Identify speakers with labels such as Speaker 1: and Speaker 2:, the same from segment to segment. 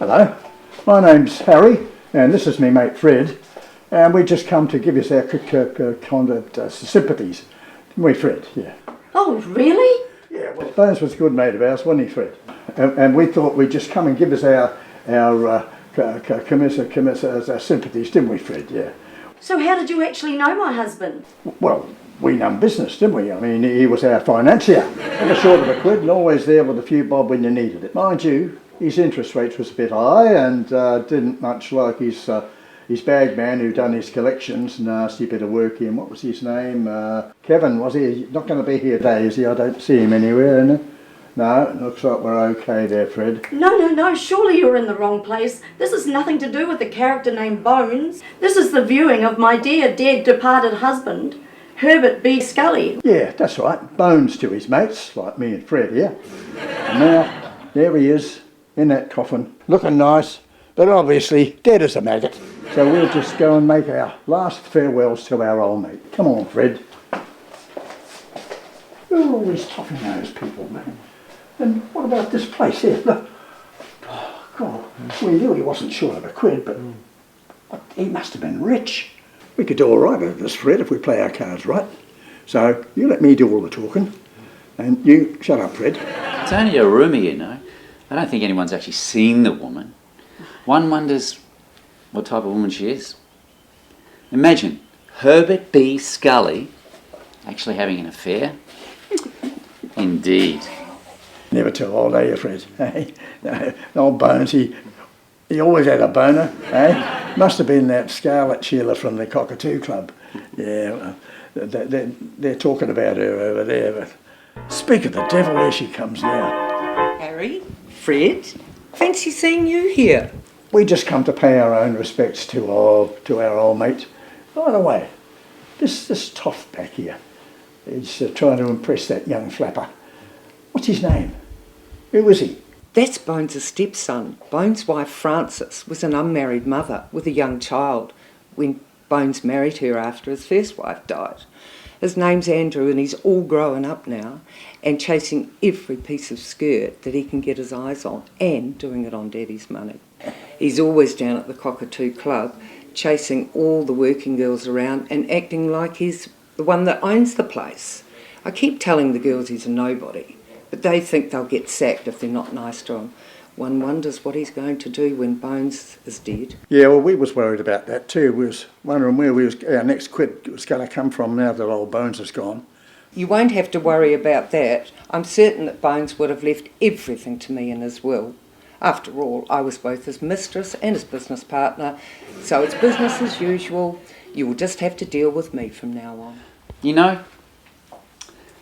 Speaker 1: Hello, my name's Harry, and this is my mate Fred, and we just come to give us our sympathies. We, Fred, yeah.
Speaker 2: Oh, really?
Speaker 1: Yeah, well, Bones was a good mate of ours, wasn't he, Fred? And we thought we'd just come and give us our sympathies, didn't we, Fred? Yeah.
Speaker 2: So how did you actually know my husband?
Speaker 1: Well, we done business, didn't we? I mean, he was our financier, never short of a quid, and always there with a few bob when you needed it. Mind you, his interest rates was a bit high, and didn't much like his bag man who done his collections. Nasty bit of work in. What was his name? Kevin, was he? Not going to be here today, is he? I don't see him anywhere, isn't he? No, it looks like we're okay there, Fred.
Speaker 2: No, surely you're in the wrong place. This has nothing to do with the character named Bones. This is the viewing of my dear, dead, departed husband, Herbert B. Scully.
Speaker 1: Yeah, that's right. Bones to his mates, like me and Fred here. And now, there he is, in that coffin, looking nice, but obviously dead as a maggot. So we'll just go and make our last farewells to our old mate. Come on, Fred. Who are always topping those people, man? And what about this place here? Look. Oh, God, we knew he wasn't short of a quid, but he must have been rich. We could do all right with this, Fred, if we play our cards right. So you let me do all the talking, and you shut up, Fred.
Speaker 3: It's only a rumour, you know. I don't think anyone's actually seen the woman. One wonders what type of woman she is. Imagine Herbert B. Scully actually having an affair. Indeed.
Speaker 1: Never too old, are you, Fred? Hey, no, old Bones, he always had a boner, eh? Must have been that Scarlet Sheila from the Cockatoo Club. Yeah, well, they're talking about her over there, but speak of the devil, there she comes now.
Speaker 4: Harry, Fred, fancy seeing you here.
Speaker 1: We just come to pay our own respects to our old mate. By the way, this toff back here is trying to impress that young flapper. What's his name? Who was he?
Speaker 4: That's Bones' stepson. Bones' wife Frances was an unmarried mother with a young child when Bones married her after his first wife died. His name's Andrew, and he's all grown up now and chasing every piece of skirt that he can get his eyes on, and doing it on Daddy's money. He's always down at the Cockatoo Club chasing all the working girls around and acting like he's the one that owns the place. I keep telling the girls he's a nobody, but they think they'll get sacked if they're not nice to him. One wonders what he's going to do when Bones is dead.
Speaker 1: Yeah, well, we was worried about that too. We was wondering where our next quid was going to come from now that old Bones is gone.
Speaker 4: You won't have to worry about that. I'm certain that Bones would have left everything to me in his will. After all, I was both his mistress and his business partner, so it's business as usual. You will just have to deal with me from now on.
Speaker 3: You know,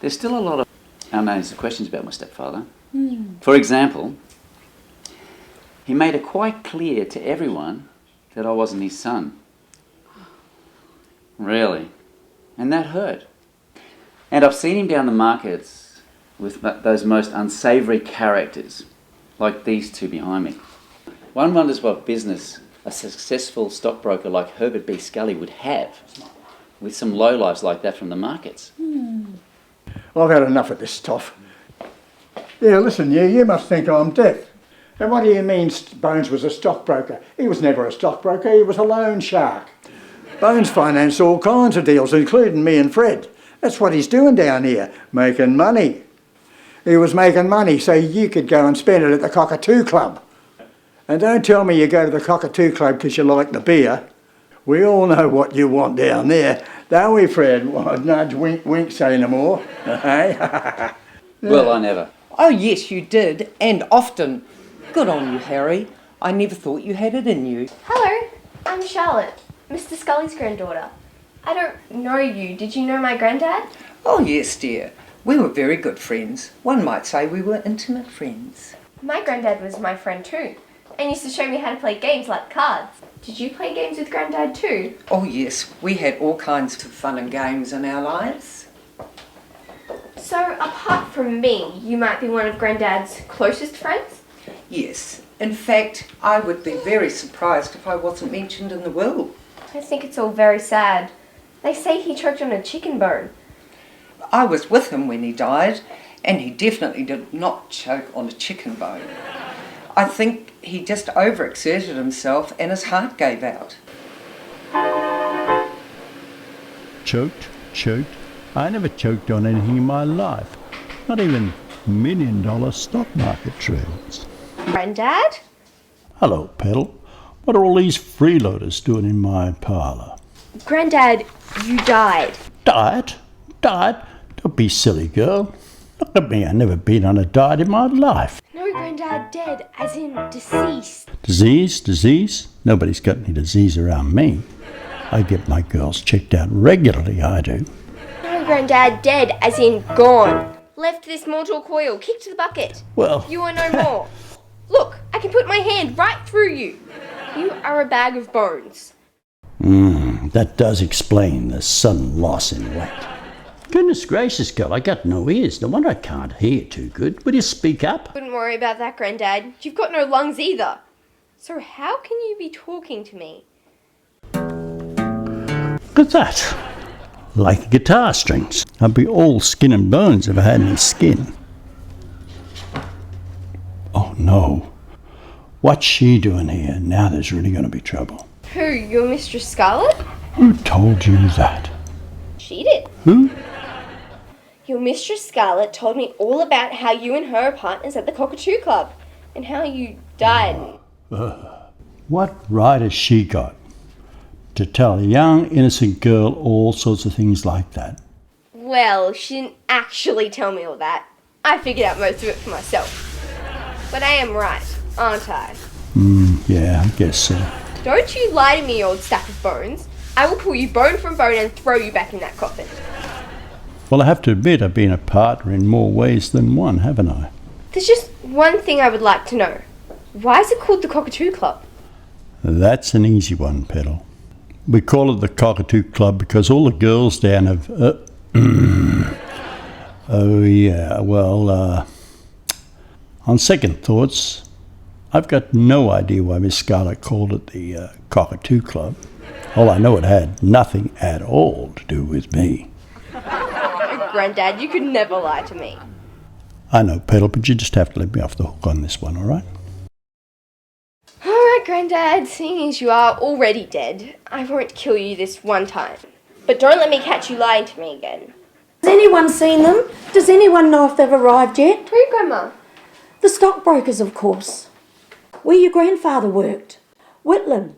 Speaker 3: there's still a lot of unanswered questions about my stepfather. For example, he made it quite clear to everyone that I wasn't his son. Really. And that hurt. And I've seen him down the markets with those most unsavoury characters, like these two behind me. One wonders what business a successful stockbroker like Herbert B. Scully would have with some lowlifes like that from the markets.
Speaker 1: Well, I've had enough of this toff. Yeah, listen, you must think I'm deaf. And what do you mean Bones was a stockbroker? He was never a stockbroker, he was a loan shark. Bones financed all kinds of deals, including me and Fred. That's what he's doing down here, making money. He was making money so you could go and spend it at the Cockatoo Club. And don't tell me you go to the Cockatoo Club because you like the beer. We all know what you want down there, don't we, Fred? Well, nudge, wink, wink, say no more. Hey?
Speaker 3: Well, I never.
Speaker 4: Oh yes, you did, and often. Good on you, Harry. I never thought you had it in you.
Speaker 5: Hello, I'm Charlotte, Mr. Scully's granddaughter. I don't know you. Did you know my granddad?
Speaker 4: Oh yes, dear. We were very good friends. One might say we were intimate friends.
Speaker 5: My granddad was my friend too, and used to show me how to play games like cards. Did you play games with granddad too?
Speaker 4: Oh yes, we had all kinds of fun and games in our lives.
Speaker 5: So, apart from me, you might be one of granddad's closest friends?
Speaker 4: Yes. In fact, I would be very surprised if I wasn't mentioned in the will.
Speaker 5: I think it's all very sad. They say he choked on a chicken bone.
Speaker 4: I was with him when he died, and he definitely did not choke on a chicken bone. I think he just overexerted himself and his heart gave out.
Speaker 6: Choked. I never choked on anything in my life. Not even $1 million stock market trades.
Speaker 5: Granddad?
Speaker 6: Hello, Petal. What are all these freeloaders doing in my parlour?
Speaker 5: Granddad, you died.
Speaker 6: Diet? Don't be silly, girl. Look at me, I've never been on a diet in my life.
Speaker 5: No, Granddad, dead, as in deceased.
Speaker 6: Disease? Nobody's got any disease around me. I get my girls checked out regularly, I do.
Speaker 5: No, Granddad, dead, as in gone. Left this mortal coil, kicked the bucket.
Speaker 6: Well...
Speaker 5: You are no more. Look, I can put my hand right through you. You are a bag of bones.
Speaker 6: That does explain the sudden loss in weight. Goodness gracious, girl, I got no ears. No wonder I can't hear too good. Will you speak up?
Speaker 5: Wouldn't worry about that, Granddad. You've got no lungs either. So how can you be talking to me?
Speaker 6: Look at that. Like guitar strings. I'd be all skin and bones if I had any skin. Oh no. What's she doing here? Now there's really going to be trouble.
Speaker 5: Who, your Mistress Scarlet?
Speaker 6: Who told you that?
Speaker 5: She did.
Speaker 6: Who?
Speaker 5: Your Mistress Scarlet told me all about how you and her are partners at the Cockatoo Club and how you died.
Speaker 6: What right has she got to tell a young, innocent girl all sorts of things like that?
Speaker 5: Well, she didn't actually tell me all that. I figured out most of it for myself. But I am right, aren't I?
Speaker 6: Yeah, I guess so.
Speaker 5: Don't you lie to me, you old stack of bones. I will pull you bone from bone and throw you back in that coffin.
Speaker 6: Well, I have to admit I've been a partner in more ways than one, haven't I?
Speaker 5: There's just one thing I would like to know. Why is it called the Cockatoo Club?
Speaker 6: That's an easy one, Petal. We call it the Cockatoo Club because all the girls down have... oh, yeah, well, on second thoughts, I've got no idea why Miss Scarlet called it the Cockatoo Club. All I know, it had nothing at all to do with me.
Speaker 5: Granddad, you could never lie to me.
Speaker 6: I know, Petal, but you just have to let me off the hook on this one, all right?
Speaker 5: All right, Granddad, seeing as you are already dead, I won't kill you this one time. But don't let me catch you lying to me again.
Speaker 2: Has anyone seen them? Does anyone know if they've arrived yet?
Speaker 5: Who, Grandma?
Speaker 2: The stockbrokers, of course. Where your grandfather worked. Whitlam,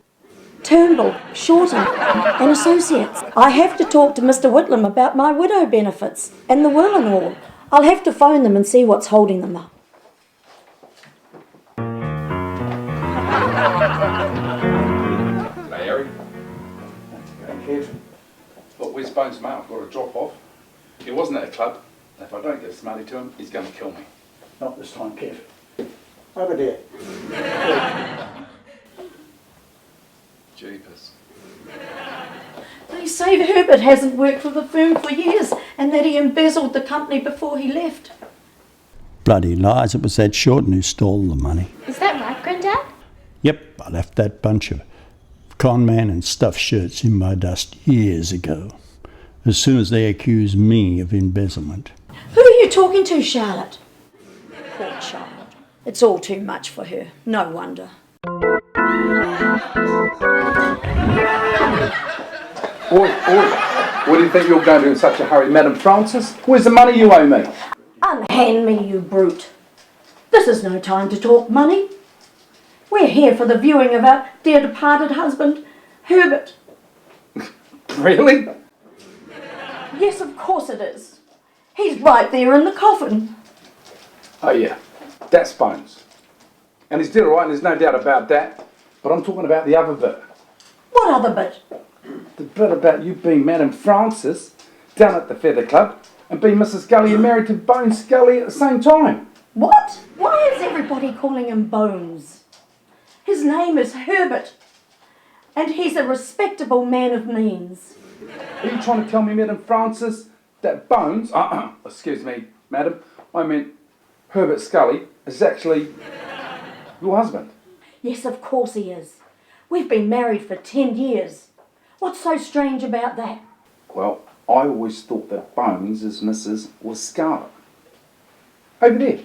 Speaker 2: Turnbull, Shorten and Associates. I have to talk to Mr. Whitlam about my widow benefits and the will and all. I'll have to phone them and see what's holding them up.
Speaker 7: Hey, Harry. Okay, kid. Look, where's Bones' mate? I've got to drop off. He wasn't at a club. If I don't get smarty to him, he's going to kill me.
Speaker 1: Not this time, Kev. Over there.
Speaker 7: Jeepers.
Speaker 2: They say Herbert hasn't worked for the firm for years and that he embezzled the company before he left.
Speaker 6: Bloody lies, it was that Shorten who stole the money.
Speaker 5: Is that right, Granddad?
Speaker 6: Yep, I left that bunch of con man and stuffed shirts in my dust years ago, as soon as they accused me of embezzlement.
Speaker 2: Who are you talking to, Charlotte? Poor child. It's all too much for her. No wonder.
Speaker 7: Oi. What do you think you're going to do in such a hurry, Madam Francis? Where's the money you owe me?
Speaker 2: Unhand me, you brute. This is no time to talk money. We're here for the viewing of our dear departed husband, Herbert.
Speaker 7: Really?
Speaker 2: Yes, of course it is. He's right there in the coffin.
Speaker 7: Oh yeah, that's Bones. And he's dead all right, and there's no doubt about that. But I'm talking about the other bit.
Speaker 2: What other bit?
Speaker 7: The bit about you being Madam Francis down at the Feather Club and being Mrs. Scully and married to Bones Scully at the same time.
Speaker 2: What? Why is everybody calling him Bones? His name is Herbert, and he's a respectable man of means.
Speaker 7: Are you trying to tell me, Madam Francis, that Bones, excuse me, madam, I meant Herbert Scully, is actually your husband?
Speaker 2: Yes, of course he is. We've been married for 10 years. What's so strange about that?
Speaker 7: Well, I always thought that Bones, as Mrs., was Scarlet. Over there.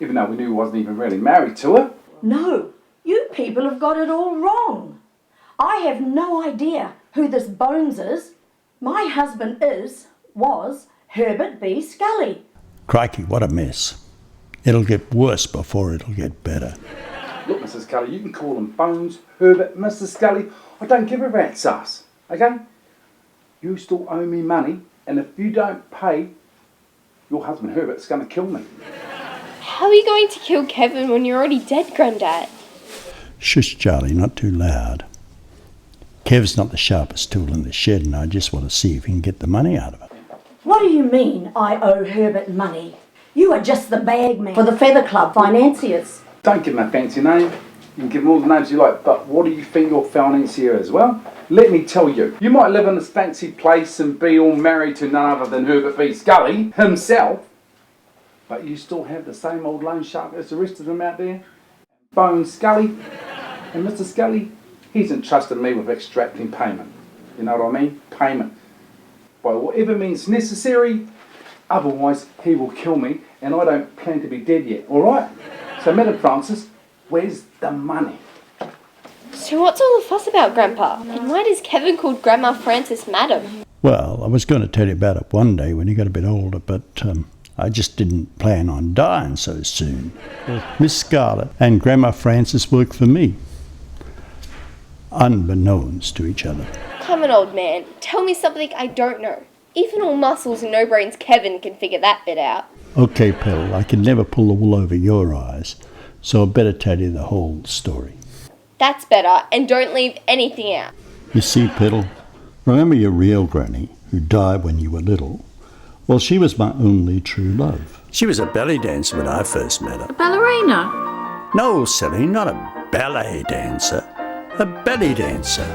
Speaker 7: even though we knew he wasn't even really married to her.
Speaker 2: No, you people have got it all wrong. I have no idea who this Bones is. My husband was Herbert B. Scully.
Speaker 6: Crikey, what a mess. It'll get worse before it'll get better.
Speaker 7: Look, Mrs. Scully, you can call them Bones, Herbert, Mr. Scully. I don't give a rat's ass, okay? You still owe me money, and if you don't pay, your husband Herbert's going to kill me.
Speaker 5: How are you going to kill Kevin when you're already dead, Grandad?
Speaker 6: Shush, Charlie, not too loud. Kev's not the sharpest tool in the shed, and I just want to see if he can get the money out of it.
Speaker 2: What do you mean I owe Herbert money? You are just the bagman for the Feather Club financiers.
Speaker 7: Don't give him a fancy name. You can give him all the names you like, but what do you think your financier is? Well, let me tell you. You might live in this fancy place and be all married to none other than Herbert B. Scully himself, but you still have the same old loan shark as the rest of them out there. Bones Scully. And Mr. Scully, he's entrusted me with extracting payment. You know what I mean? Payment. By whatever means necessary, otherwise he will kill me, and I don't plan to be dead yet, alright? So, Madam Francis, where's the money?
Speaker 5: So what's all the fuss about, Grandpa? And why does Kevin call Grandma Francis Madam?
Speaker 6: Well, I was going to tell you about it one day when he got a bit older, but I just didn't plan on dying so soon. Miss Scarlett and Grandma Francis work for me, unbeknownst to each other.
Speaker 5: Come on, old man. Tell me something I don't know. Even all muscles and no-brains Kevin can figure that bit out.
Speaker 6: Okay, Petal, I can never pull the wool over your eyes, so I'd better tell you the whole story.
Speaker 5: That's better, and don't leave anything out.
Speaker 6: You see, Petal, remember your real granny, who died when you were little? Well, she was my only true love. She was a belly dancer when I first met her.
Speaker 8: A ballerina?
Speaker 6: No, silly, not a ballet dancer. A belly dancer.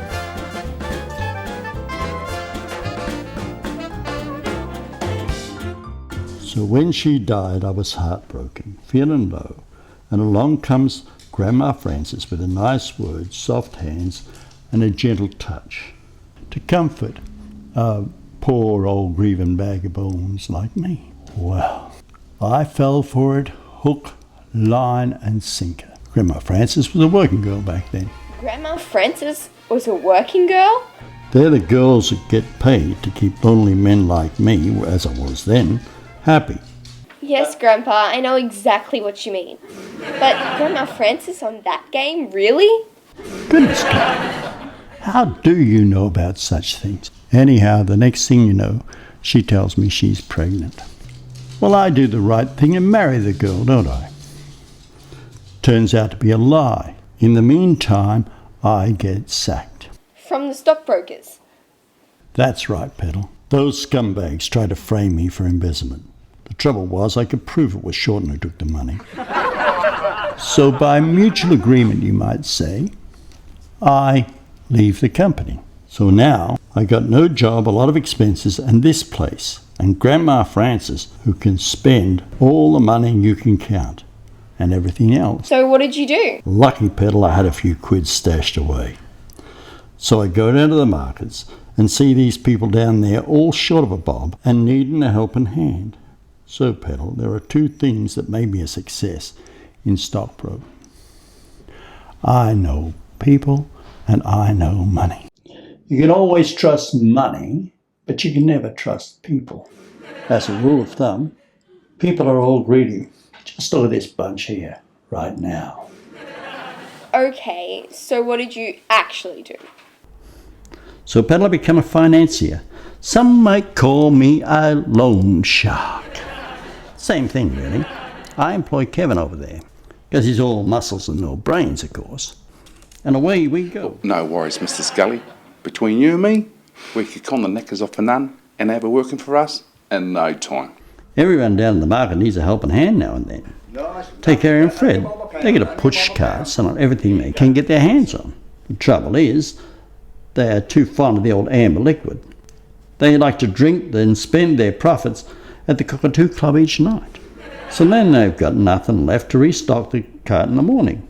Speaker 6: So when she died, I was heartbroken, feeling low, and along comes Grandma Francis with a nice word, soft hands, and a gentle touch to comfort a poor old grieving bag of bones like me. Well, I fell for it, hook, line, and sinker. Grandma Francis was a working girl back then.
Speaker 5: Grandma Francis was a working girl?
Speaker 6: They're the girls that get paid to keep lonely men like me, as I was then, happy.
Speaker 5: Yes, Grandpa, I know exactly what you mean. But Grandma Francis on that game, really?
Speaker 6: Goodness God, how do you know about such things? Anyhow, the next thing you know, she tells me she's pregnant. Well, I do the right thing and marry the girl, don't I? Turns out to be a lie. In the meantime, I get sacked.
Speaker 5: From the stockbrokers?
Speaker 6: That's right, Petal. Those scumbags tried to frame me for embezzlement. The trouble was I could prove it was Shorten who took the money. So by mutual agreement, you might say, I leave the company. So now I got no job, a lot of expenses, and this place, and Grandma Francis, who can spend all the money you can count, and everything else.
Speaker 5: So what did you do?
Speaker 6: Lucky, Petal, I had a few quid stashed away. So I go down to the markets and see these people down there all short of a bob and needing a helping hand. So, Petal, there are two things that made me a success in stockbroking. I know people and I know money. You can always trust money, but you can never trust people. As a rule of thumb, people are all greedy. Just look at this bunch here, right now.
Speaker 5: Okay, so what did you actually do?
Speaker 6: So, Petal, I become a financier. Some might call me a loan shark. Same thing, really. I employ Kevin over there, because he's all muscles and no brains, of course. And away we go.
Speaker 7: No worries, Mr. Scully. Between you and me, we could con the knackers off for none and have her working for us in no time.
Speaker 6: Everyone down in the market needs a helping hand now and then. Take Harry and Fred. They get a push cart selling everything they can get their hands on. The trouble is, they are too fond of the old amber liquid. They like to drink and spend their profits at the Cockatoo Club each night. So then they've got nothing left to restock the cart in the morning.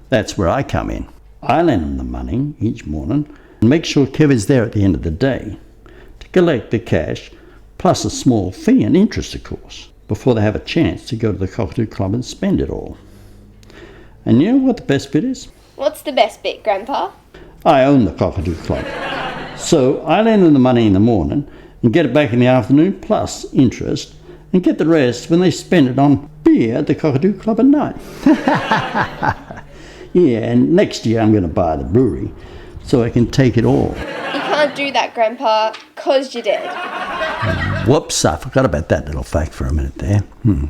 Speaker 6: That's where I come in. I lend them the money each morning and make sure Kev is there at the end of the day to collect the cash, plus a small fee and interest, of course. before they have a chance to go to the Cockatoo Club and spend it all. And you know what the best bit is?
Speaker 5: What's the best bit, Grandpa?
Speaker 6: I own the Cockatoo Club. So I lend them the money in the morning and get it back in the afternoon plus interest, and get the rest when they spend it on beer at the Cockatoo Club at night. Yeah, and next year I'm going to buy the brewery so I can take it all.
Speaker 5: You can't do that, Grandpa, 'cause you're dead.
Speaker 6: Whoops, I forgot about that little fact for a minute there.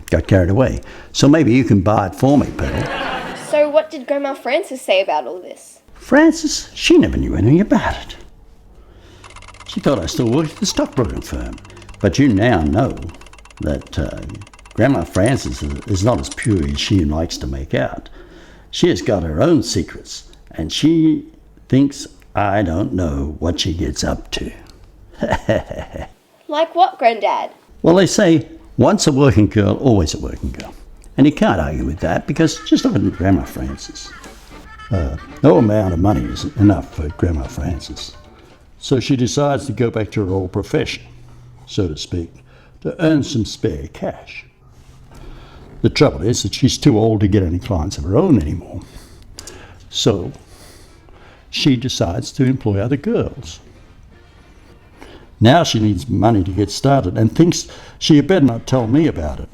Speaker 6: Got carried away. So maybe you can buy it for me, Petal.
Speaker 5: So what did Grandma Frances say about all this?
Speaker 6: Frances, she never knew anything about it. She thought I still worked at the stockbroking firm. But you now know that Grandma Frances is not as pure as she likes to make out. She has got her own secrets, and she thinks I don't know what she gets up to.
Speaker 5: Like what, Grandad?
Speaker 6: Well, they say, once a working girl, always a working girl. And you can't argue with that, because just look at Grandma Frances. No amount of money is enough for Grandma Frances. So she decides to go back to her old profession, so to speak, to earn some spare cash. The trouble is that she's too old to get any clients of her own anymore. So she decides to employ other girls. Now she needs money to get started and thinks she had better not tell me about it.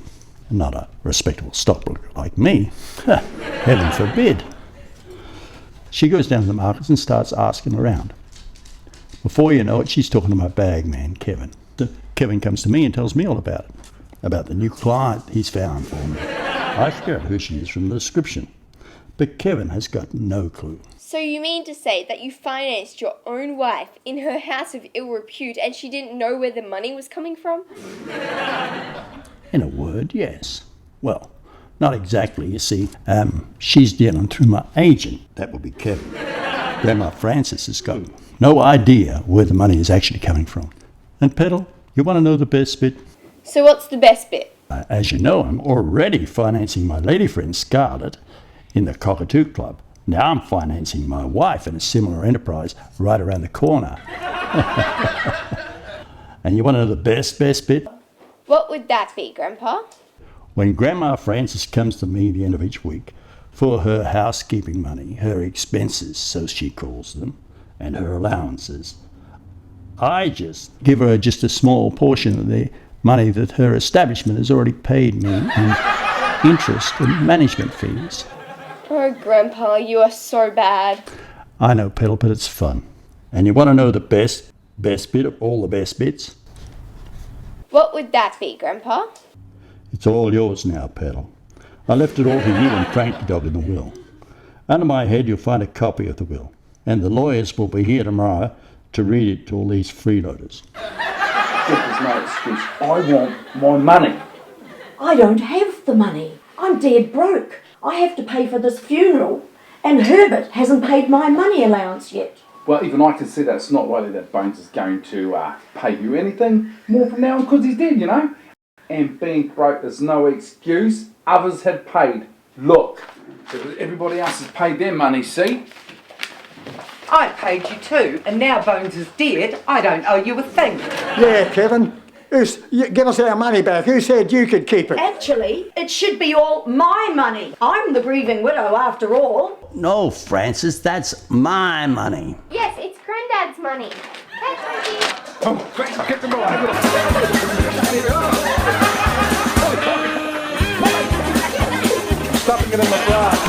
Speaker 6: Not a respectable stockbroker like me. Heaven forbid. She goes down to the markets and starts asking around. Before you know it, she's talking to my bag man, Kevin. Kevin comes to me and tells me all about it, about the new client he's found for me. I figure out who she is from the description, but Kevin has got no clue.
Speaker 5: So you mean to say that you financed your own wife in her house of ill repute and she didn't know where the money was coming from?
Speaker 6: In a word, yes. Well, not exactly, you see. She's dealing through my agent. That would be Kevin. Grandma Frances has got no idea where the money is actually coming from. And Petal, you want to know the best bit?
Speaker 5: So what's the best bit?
Speaker 6: As you know, I'm already financing my lady friend Scarlett in the Cockatoo Club. Now I'm financing my wife in a similar enterprise right around the corner. And you want to know the best bit?
Speaker 5: What would that be, Grandpa?
Speaker 6: When Grandma Frances comes to me at the end of each week for her housekeeping money, her expenses, so she calls them, and her allowances, I just give her just a small portion of the money that her establishment has already paid me in interest and management fees.
Speaker 5: Oh, Grandpa, you are so bad.
Speaker 6: I know, Petal, but it's fun. And you want to know the best bit of all the best bits?
Speaker 5: What would that be, Grandpa?
Speaker 6: It's all yours now, Petal. I left it all to you and Frank the dog in the will. Under my head you'll find a copy of the will, and the lawyers will be here tomorrow to read it to all these freeloaders.
Speaker 7: There's no excuse. I want my money.
Speaker 2: I don't have the money. I'm dead broke. I have to pay for this funeral, and Herbert hasn't paid my money allowance yet.
Speaker 7: Well, even I can see that it's not likely that Bones is going to pay you anything more from now on because he's dead, you know. And being broke is no excuse. Others had paid. Look, everybody else has paid their money, see?
Speaker 4: I paid you too, and now Bones is dead, I don't owe you a thing.
Speaker 1: Yeah, Kevin. Give us our money back. Who said you could keep it?
Speaker 2: Actually, it should be all my money. I'm the grieving widow after all.
Speaker 6: No, Francis, that's my money.
Speaker 5: Yes, it's Grandad's money. Hey, Frankie.
Speaker 7: Oh, Frank, get them away. Stuffing it in the glass.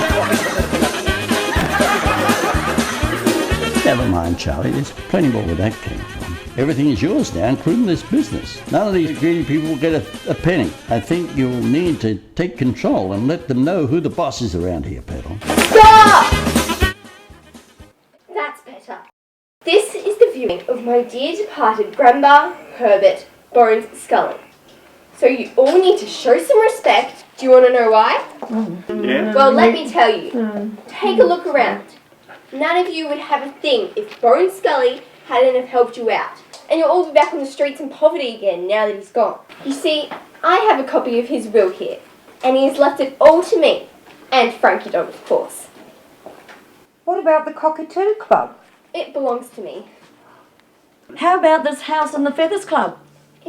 Speaker 6: Never mind, Charlie. There's plenty more where that came from. Everything is yours now, including this business. None of these greedy people will get a penny. I think you'll need to take control and let them know who the boss is around here, Petal.
Speaker 5: Stop! That's better. This is the viewing of my dear departed Grandpa Herbert Bones Scully. So you all need to show some respect. Do you want to know why?
Speaker 7: Yeah.
Speaker 5: Well, let me tell you. Take a look around. None of you would have a thing if Bones Scully hadn't have helped you out. And you'll all be back on the streets in poverty again now that he's gone. You see, I have a copy of his will here, and he has left it all to me, and Frankie Dog, of course.
Speaker 4: What about the Cockatoo Club?
Speaker 5: It belongs to me.
Speaker 2: How about this house and the Feathers Club?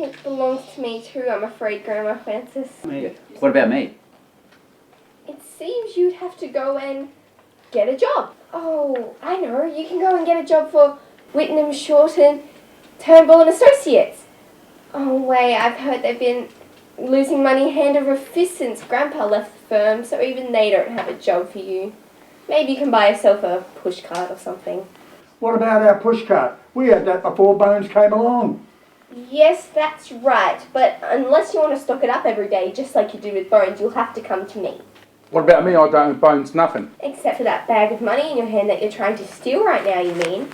Speaker 5: It belongs to me too, I'm afraid, Grandma Frances.
Speaker 3: What about me?
Speaker 5: It seems you'd have to go and get a job. Oh, I know. You can go and get a job for Whitnam, Shorten, Turnbull and Associates. Oh, wait, I've heard they've been losing money hand over fist since Grandpa left the firm, so even they don't have a job for you. Maybe you can buy yourself a pushcart or something.
Speaker 1: What about our pushcart? We had that before Bones came along.
Speaker 5: Yes, that's right, but unless you want to stock it up every day, just like you do with Bones, you'll have to come to me.
Speaker 7: What about me? I don't owe Bones nothing.
Speaker 5: Except for that bag of money in your hand that you're trying to steal right now, you mean?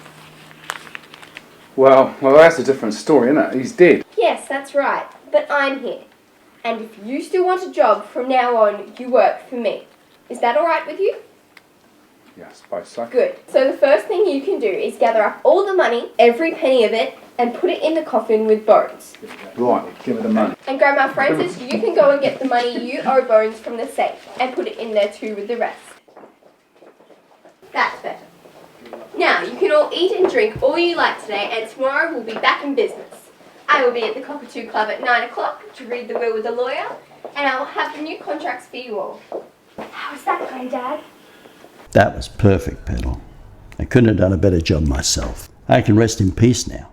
Speaker 7: Well, that's a different story, isn't it? He's dead.
Speaker 5: Yes, that's right, but I'm here. And if you still want a job, from now on, you work for me. Is that alright with you?
Speaker 7: Yeah, I suppose so.
Speaker 5: Good. So the first thing you can do is gather up all the money, every penny of it, and put it in the coffin with Bones.
Speaker 7: Right, give me the money.
Speaker 5: And Grandma Frances, you can go and get the money you owe Bones from the safe and put it in there too with the rest. That's better. Now, you can all eat and drink all you like today, and tomorrow we'll be back in business. I will be at the Cockatoo Club at 9 o'clock to read the will with the lawyer, and I will have the new contracts for you all. How was that going, Dad?
Speaker 6: That was perfect, Petal. I couldn't have done a better job myself. I can rest in peace now.